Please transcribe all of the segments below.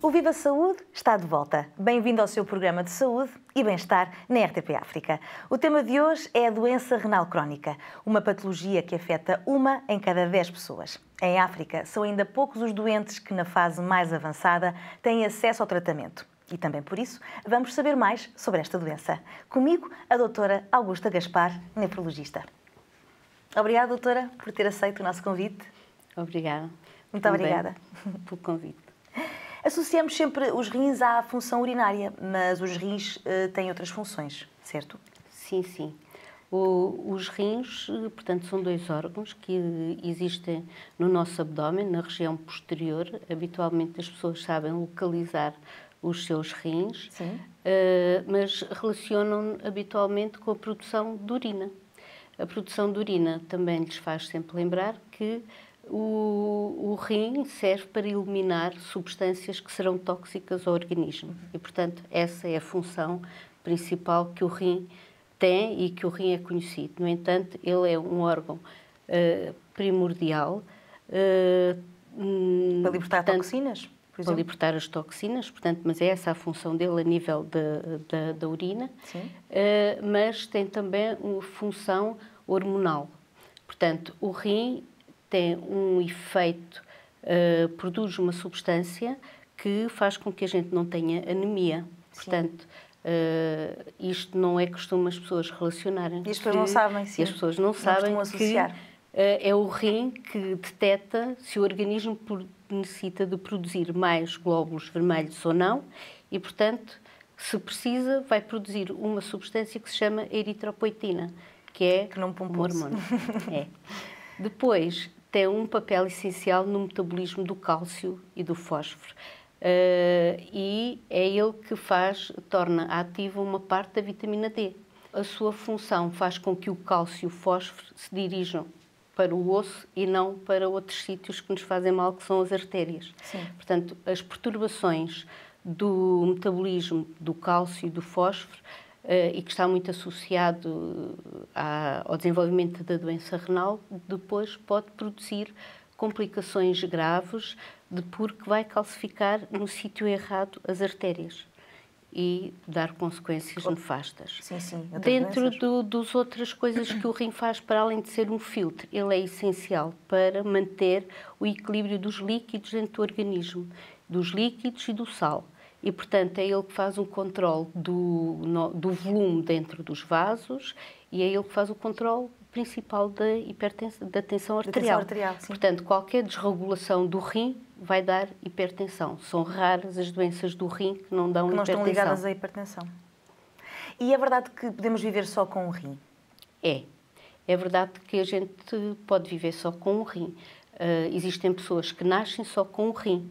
O Viva Saúde está de volta. Bem-vindo ao seu programa de saúde e bem-estar na RTP África. O tema de hoje é a doença renal crónica, uma patologia que afeta 1 em cada 10 pessoas. Em África, são ainda poucos os doentes que, na fase mais avançada, têm acesso ao tratamento. E também por isso, vamos saber mais sobre esta doença. Comigo, a doutora Augusta Gaspar, nefrologista. Obrigada, doutora, por ter aceito o nosso convite. Obrigada. Muito obrigada pelo convite. Associamos sempre os rins à função urinária, mas os rins têm outras funções, certo? Sim, sim. Os rins, portanto, são 2 órgãos que existem no nosso abdômen, na região posterior. Habitualmente as pessoas sabem localizar os seus rins, mas relacionam habitualmente com a produção de urina. A produção de urina também lhes faz sempre lembrar que o rim serve para eliminar substâncias que serão tóxicas ao organismo e, portanto, essa é a função principal que o rim tem e que o rim é conhecido. No entanto, ele é um órgão primordial para libertar toxinas, por exemplo? Para libertar as toxinas, portanto, mas é essa a função dele a nível da urina, mas tem também uma função hormonal. Portanto, o rim tem um efeito, produz uma substância que faz com que a gente não tenha anemia. Portanto, isto não é costume as pessoas relacionarem. E as pessoas não sabem, sim. E as pessoas não sabem que é o rim que detecta se o organismo necessita de produzir mais glóbulos vermelhos ou não e, portanto, se precisa, vai produzir uma substância que se chama eritropoetina, que é um hormônio. Depois, tem um papel essencial no metabolismo do cálcio e do fósforo. E é ele que torna ativa uma parte da vitamina D. A sua função faz com que o cálcio e o fósforo se dirijam para o osso e não para outros sítios que nos fazem mal, que são as artérias. Sim. Portanto, as perturbações do metabolismo do cálcio e do fósforo e que está muito associado ao desenvolvimento da doença renal, depois pode produzir complicações graves porque vai calcificar no sítio errado as artérias e dar consequências nefastas. Sim, sim. Dentro das outras coisas que o rim faz, para além de ser um filtro, ele é essencial para manter o equilíbrio dos líquidos dentro do organismo, dos líquidos e do sal. E, portanto, é ele que faz um controle do volume dentro dos vasos e é ele que faz o controle principal da tensão arterial. Sim. Portanto, qualquer desregulação do rim vai dar hipertensão. São raras as doenças do rim que não dão hipertensão. Que não estão ligadas à hipertensão. E é verdade que podemos viver só com um rim? É verdade que a gente pode viver só com um rim. Existem pessoas que nascem só com um rim.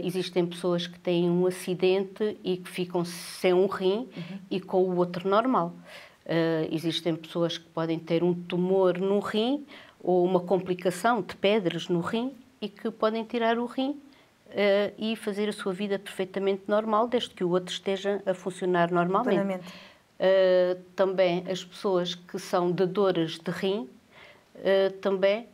Existem pessoas que têm um acidente e que ficam sem um rim e com o outro normal. Existem pessoas que podem ter um tumor no rim ou uma complicação de pedras no rim e que podem tirar o rim e fazer a sua vida perfeitamente normal, desde que o outro esteja a funcionar normalmente. Também as pessoas que são doadoras de rim também,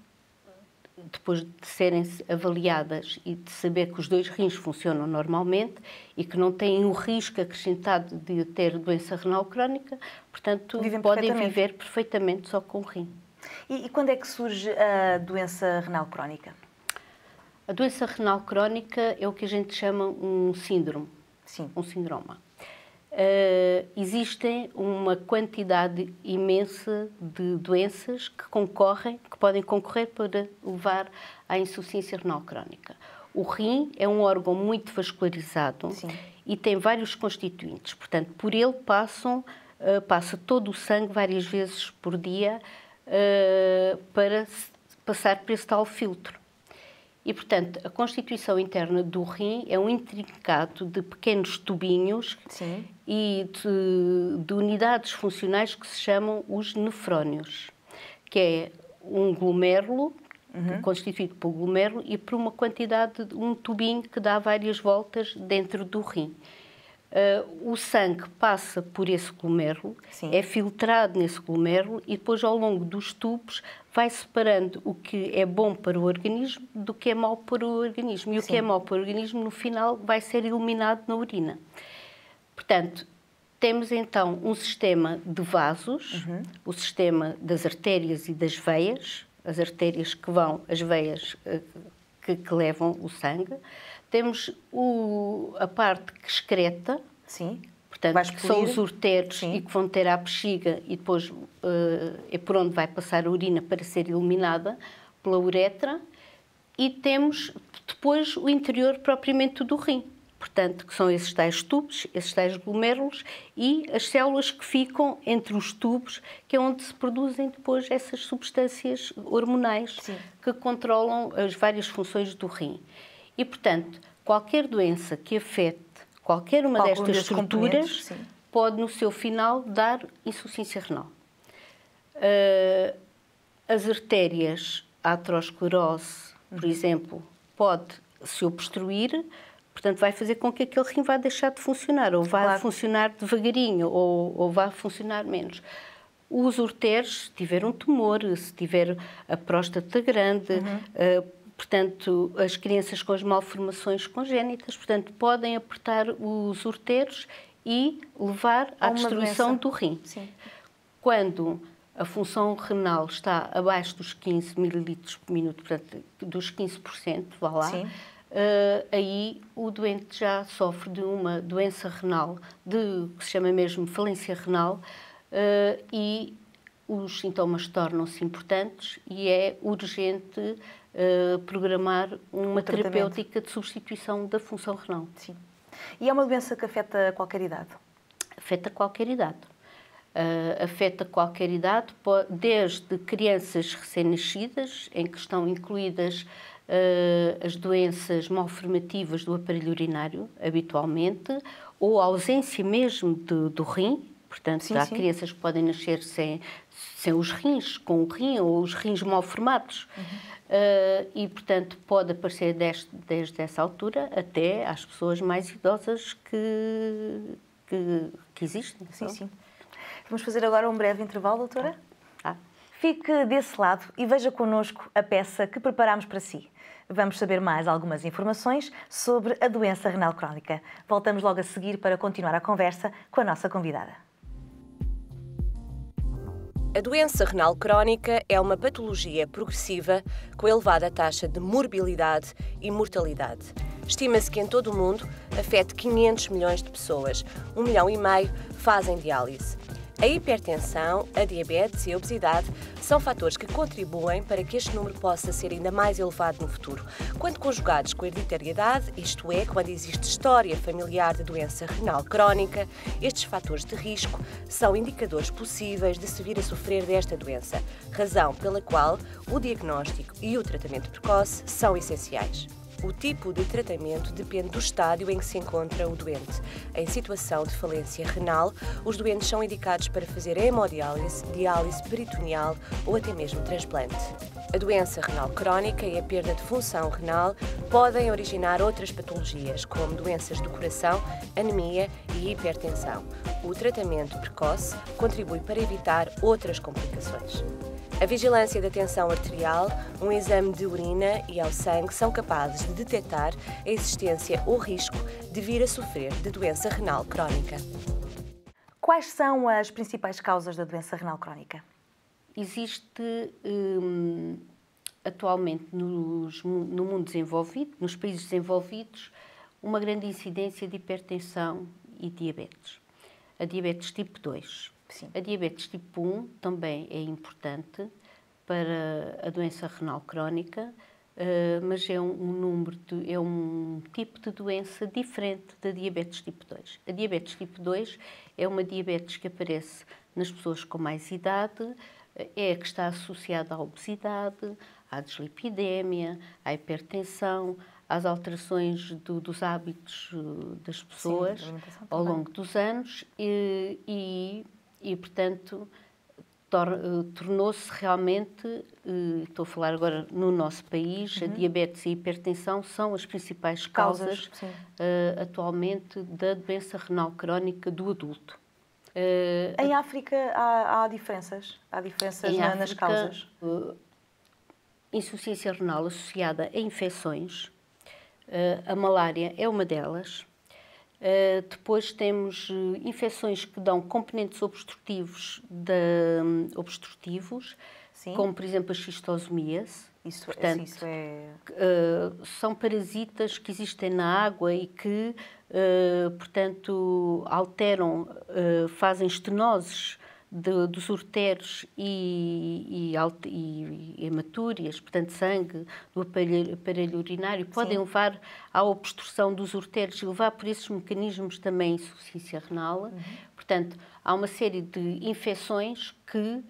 depois de serem avaliadas e de saber que os 2 rins funcionam normalmente e que não têm o risco acrescentado de ter doença renal crónica, portanto, podem viver perfeitamente só com o rim. E quando é que surge a doença renal crónica? A doença renal crónica é o que a gente chama um síndrome. Sim. Um sindroma. Existem uma quantidade imensa de doenças que podem concorrer para levar à insuficiência renal crónica. O rim é um órgão muito vascularizado. Sim. E tem vários constituintes. Portanto, por ele passa todo o sangue várias vezes por dia para passar por esse tal filtro. E, portanto, a constituição interna do rim é um intrincado de pequenos tubinhos e de unidades funcionais que se chamam os nefrónios, que é um glomérulo, constituído por glomérulo e por uma quantidade de um tubinho que dá várias voltas dentro do rim. O sangue passa por esse glomérulo, é filtrado nesse glomérulo e depois, ao longo dos tubos, vai separando o que é bom para o organismo do que é mau para o organismo. E o que é mau para o organismo, no final, vai ser eliminado na urina. Portanto, temos então um sistema de vasos, o sistema das artérias e das veias, as artérias que vão, as veias que levam o sangue. Temos a parte que excreta, portanto, que são os ureteros e que vão ter à bexiga e depois é por onde vai passar a urina para ser eliminada pela uretra. E temos depois o interior propriamente do rim. Portanto, que são esses tais tubos, esses tais glomérulos e as células que ficam entre os tubos, que é onde se produzem depois essas substâncias hormonais que controlam as várias funções do rim. E, portanto, qualquer doença que afete qualquer uma destas estruturas pode, no seu final, dar insuficiência renal. As artérias, a aterosclerose, por exemplo, pode se obstruir. Portanto, vai fazer com que aquele rim vá deixar de funcionar, ou vá funcionar devagarinho, ou vá funcionar menos. Os ureteres, se tiver um tumor, se tiver a próstata grande, portanto, as crianças com as malformações congénitas, portanto, podem apertar os ureteres e levar à destruição do rim. Quando a função renal está abaixo dos 15 ml por minuto, portanto, dos 15%, vá lá, aí o doente já sofre de uma doença renal, que se chama mesmo falência renal, e os sintomas tornam-se importantes e é urgente programar uma terapêutica de substituição da função renal. E é uma doença que afeta qualquer idade? Afeta qualquer idade. Afeta qualquer idade, desde crianças recém-nascidas, em que estão incluídas as doenças malformativas do aparelho urinário, habitualmente, ou a ausência mesmo do rim. Portanto, há crianças que podem nascer sem os rins, com o rim ou os rins mal formados. E, portanto, pode aparecer desde essa altura até às pessoas mais idosas que existem. Vamos fazer agora um breve intervalo, doutora? Fique desse lado e veja connosco a peça que preparámos para si. Vamos saber mais algumas informações sobre a doença renal crónica. Voltamos logo a seguir para continuar a conversa com a nossa convidada. A doença renal crónica é uma patologia progressiva com elevada taxa de morbilidade e mortalidade. Estima-se que em todo o mundo afete 500 milhões de pessoas, 1,5 milhão fazem diálise. A hipertensão, a diabetes e a obesidade são fatores que contribuem para que este número possa ser ainda mais elevado no futuro. Quando conjugados com a hereditariedade, isto é, quando existe história familiar de doença renal crónica, estes fatores de risco são indicadores possíveis de se vir a sofrer desta doença, razão pela qual o diagnóstico e o tratamento precoce são essenciais. O tipo de tratamento depende do estádio em que se encontra o doente. Em situação de falência renal, os doentes são indicados para fazer hemodiálise, diálise peritoneal ou até mesmo transplante. A doença renal crónica e a perda de função renal podem originar outras patologias, como doenças do coração, anemia e hipertensão. O tratamento precoce contribui para evitar outras complicações. A vigilância da tensão arterial, um exame de urina e ao sangue são capazes de detectar a existência ou risco de vir a sofrer de doença renal crónica. Quais são as principais causas da doença renal crónica? Existe atualmente no mundo desenvolvido, nos países desenvolvidos, uma grande incidência de hipertensão e diabetes. A diabetes tipo 2. A diabetes tipo 1 também é importante para a doença renal crónica, mas é um tipo de doença diferente da diabetes tipo 2. A diabetes tipo 2 é uma diabetes que aparece nas pessoas com mais idade, é a que está associada à obesidade, à dislipidémia, à hipertensão, às alterações dos hábitos das pessoas ao longo dos anos e portanto, tornou-se realmente, estou a falar agora no nosso país, a diabetes e a hipertensão são as principais causas atualmente da doença renal crónica do adulto. Em África há diferenças? Há diferenças nas causas? insuficiência renal associada a infecções. A malária é uma delas. Depois temos infecções que dão componentes obstrutivos, Sim. como, por exemplo, a xistosomíase. Portanto, são parasitas que existem na água e que, portanto, alteram, fazem estenoses dos ureteros e hematúrias, portanto, sangue do aparelho urinário, podem levar à obstrução dos ureteros e levar por esses mecanismos também a insuficiência renal. Portanto, há uma série de infecções que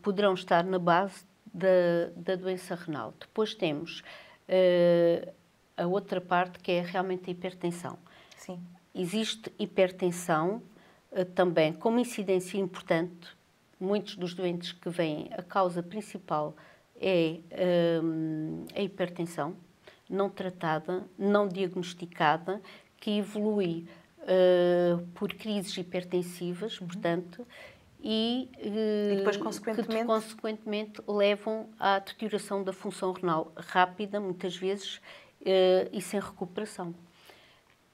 poderão estar na base da doença renal. Depois temos a outra parte, que é realmente a hipertensão. Sim. Existe hipertensão também com uma incidência importante. Muitos dos doentes que vêm, a causa principal é a hipertensão não tratada, não diagnosticada, que evolui por crises hipertensivas, portanto, e depois, que consequentemente levam à deterioração da função renal rápida, muitas vezes, e sem recuperação.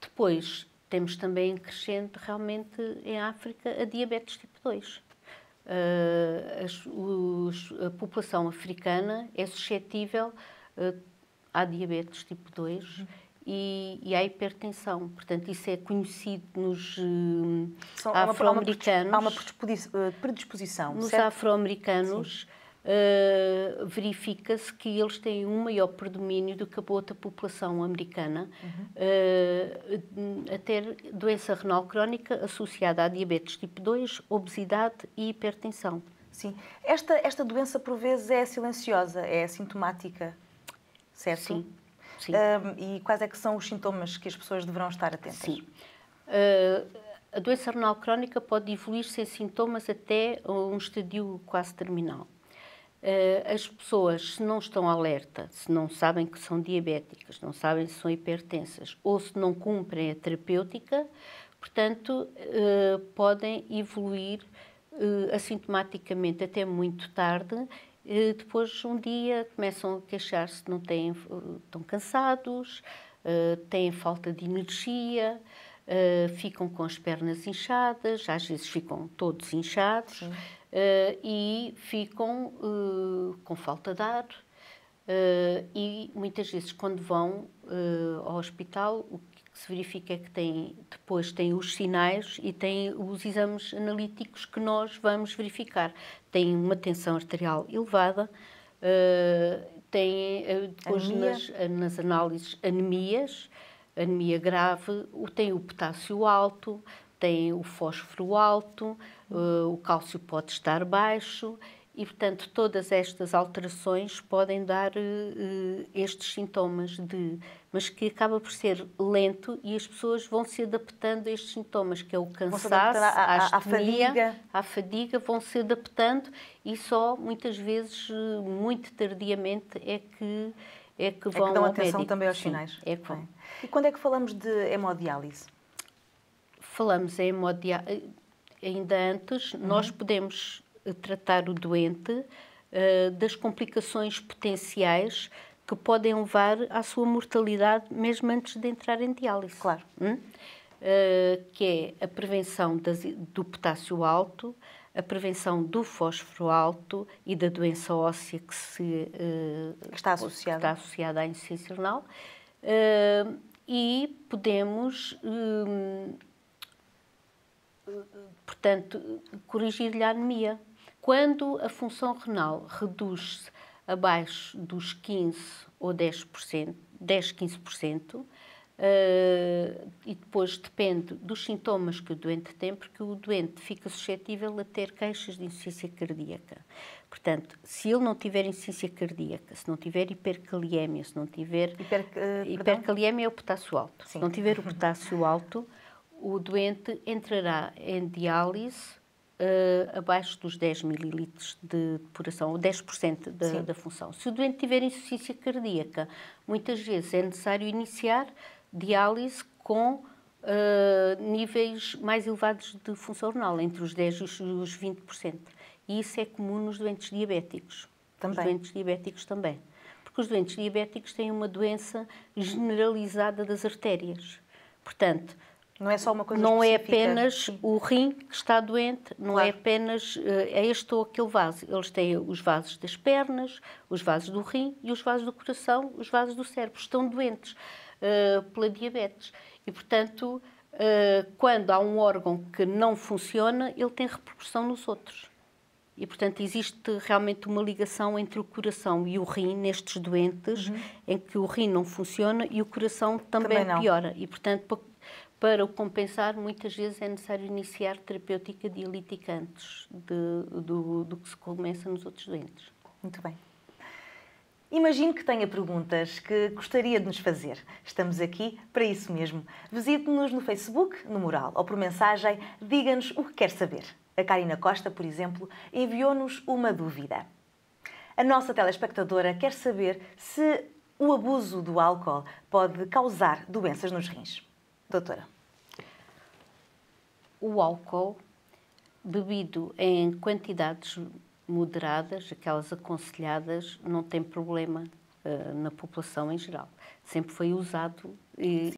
Depois, temos também crescente realmente em África a diabetes tipo 2. A população africana é suscetível à diabetes tipo 2 e à hipertensão. Portanto, isso é conhecido nos afro-americanos. Há uma predisposição. Nos certo? Afro-americanos, verifica-se que eles têm um maior predomínio do que a outra população americana a ter doença renal crónica associada a diabetes tipo 2, obesidade e hipertensão. Sim. Esta doença, por vezes, é silenciosa, é assintomática, certo? Sim. Sim. E quais é que são os sintomas que as pessoas deverão estar atentas? Sim. A doença renal crónica pode evoluir sem sintomas até um estadio quase terminal. As pessoas, se não estão alerta, se não sabem que são diabéticas, não sabem se são hipertensas ou se não cumprem a terapêutica, portanto, podem evoluir assintomaticamente até muito tarde. Depois, um dia, começam a queixar-se, estão cansados, têm falta de energia, ficam com as pernas inchadas, às vezes ficam todos inchados. E ficam com falta de ar e muitas vezes quando vão ao hospital o que se verifica é que depois têm os sinais e têm os exames analíticos que nós vamos verificar. Têm uma tensão arterial elevada, têm depois nas análises anemia grave, têm o potássio alto, tem o fósforo alto, o cálcio pode estar baixo e, portanto, todas estas alterações podem dar estes sintomas mas que acaba por ser lento e as pessoas vão se adaptando a estes sintomas, que é o cansaço, a astenia, à fadiga, vão se adaptando e só, muitas vezes, muito tardiamente, é que vão que dão ao atenção médico. também aos sinais. É que vão. E quando é que falamos de hemodiálise? Falamos em hemodiálise ainda antes, nós podemos tratar o doente das complicações potenciais que podem levar à sua mortalidade mesmo antes de entrar em diálise. Claro. Que é a prevenção do potássio alto, a prevenção do fósforo alto e da doença óssea que está associada à insuficiência renal. E podemos, portanto, corrigir-lhe a anemia. Quando a função renal reduz-se abaixo dos 15% ou 10%, 10-15%, e depois depende dos sintomas que o doente tem, porque o doente fica suscetível a ter queixas de insuficiência cardíaca. Portanto, se ele não tiver insuficiência cardíaca, se não tiver hipercaliemia, se não tiver... hipercaliemia é o potássio alto. Sim. Se não tiver o potássio alto, o doente entrará em diálise abaixo dos 10 ml de depuração, ou 10% da função. Se o doente tiver insuficiência cardíaca, muitas vezes é necessário iniciar diálise com níveis mais elevados de função renal, entre os 10% e os 20%. E isso é comum nos doentes diabéticos. Também. Os doentes diabéticos também. Porque os doentes diabéticos têm uma doença generalizada das artérias. Portanto, não é só uma coisa não é específica. apenas Sim. o rim que está doente, não Claro. é apenas é este ou aquele vaso. Eles têm os vasos das pernas, os vasos do rim e os vasos do coração, os vasos do cérebro. Estão doentes pela diabetes. E, portanto, quando há um órgão que não funciona, ele tem repercussão nos outros. E, portanto, existe realmente uma ligação entre o coração e o rim nestes doentes, em que o rim não funciona e o coração também piora. E, portanto, para o compensar, muitas vezes é necessário iniciar terapêutica dialítica antes do que se começa nos outros doentes. Muito bem. Imagino que tenha perguntas que gostaria de nos fazer. Estamos aqui para isso mesmo. Visite-nos no Facebook, no mural, ou por mensagem, diga-nos o que quer saber. A Karina Costa, por exemplo, enviou-nos uma dúvida. A nossa telespectadora quer saber se o abuso do álcool pode causar doenças nos rins. Doutora. O álcool, bebido em quantidades moderadas, aquelas aconselhadas, não tem problema na população em geral. Sempre foi usado e